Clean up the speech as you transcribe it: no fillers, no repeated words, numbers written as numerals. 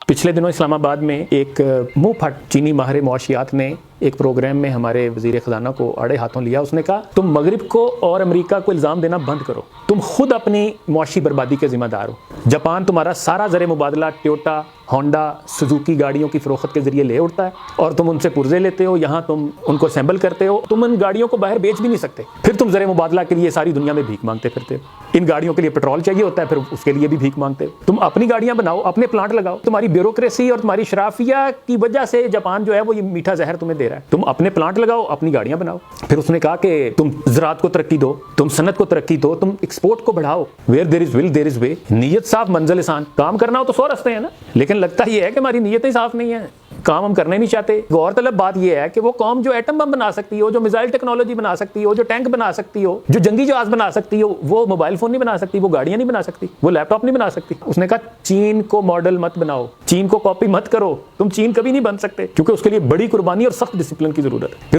पिछले दिनों इस्लामाबाद में एक मुंह फट चीनी माहिर मुआशियात ने एक प्रोग्राम में हमारे वज़ीर ख़ज़ाना को आड़े हाथों लिया। उसने कहा तुम मगरिब को और अमेरिका को इल्ज़ाम देना बंद करो, तुम खुद अपनी मुआशी बर्बादी के ज़िम्मेदार हो। जापान तुम्हारा सारा ज़र मुबादला टोयोटा, होंडा, सुजुकी गाड़ियों की फ़रोख्त के ज़रिए ले उठता है और तुम उनसे पुर्जे लेते हो, यहाँ तुम उनको असेंबल करते हो। तुम इन गाड़ियों को बाहर बेच भी नहीं सकते, फिर तुम ज़र मुबादला के लिए सारी दुनिया में भीख मांगते फिरते हो। इन गाड़ियों के लिए पेट्रोल चाहिए होता है, फिर उसके लिए भी भीख मांगते हो। तुम अपनी गाड़ियाँ बनाओ, अपने प्लांट लगाओ। तुम्हारी ब्यूरोक्रेसी और तुम्हारी शराफिया की वजह से जापान जो है वो ये मीठा जहर तुम्हें दे रहा है। तुम अपने प्लांट लगाओ, अपनी गाड़ियाँ बनाओ। फिर उसने कहा कि तुम ज़राअत को तरक्की दो, तुम सनत को तरक्की दो, तुम एक्सपोर्ट को बढ़ाओ। Where there is will there is way. नीयत साफ, मंजिल आसान। काम करना हो तो 100 रास्ते हैं ना, लेकिन लगता ही है कि हमारी नीयतें साफ नहीं है, काम हम करने नहीं चाहते। गौरतलब बात यह है कि वो कौम जो एटम बम बना सकती हो, जो मिसाइल टेक्नोलॉजी बना सकती हो, जो टैंक बना सकती हो, जो जंगी जहाज बना सकती हो, वो मोबाइल फोन नहीं बना सकती, वो गाड़ियां नहीं बना सकती, वो लैपटॉप नहीं बना सकती। उसने कहा चीन को मॉडल मत बनाओ, चीन को कॉपी मत करो, तुम चीन कभी नहीं बन सकते, क्योंकि उसके लिए बड़ी कुर्बानी और सख्त डिसिप्लिन की जरूरत है।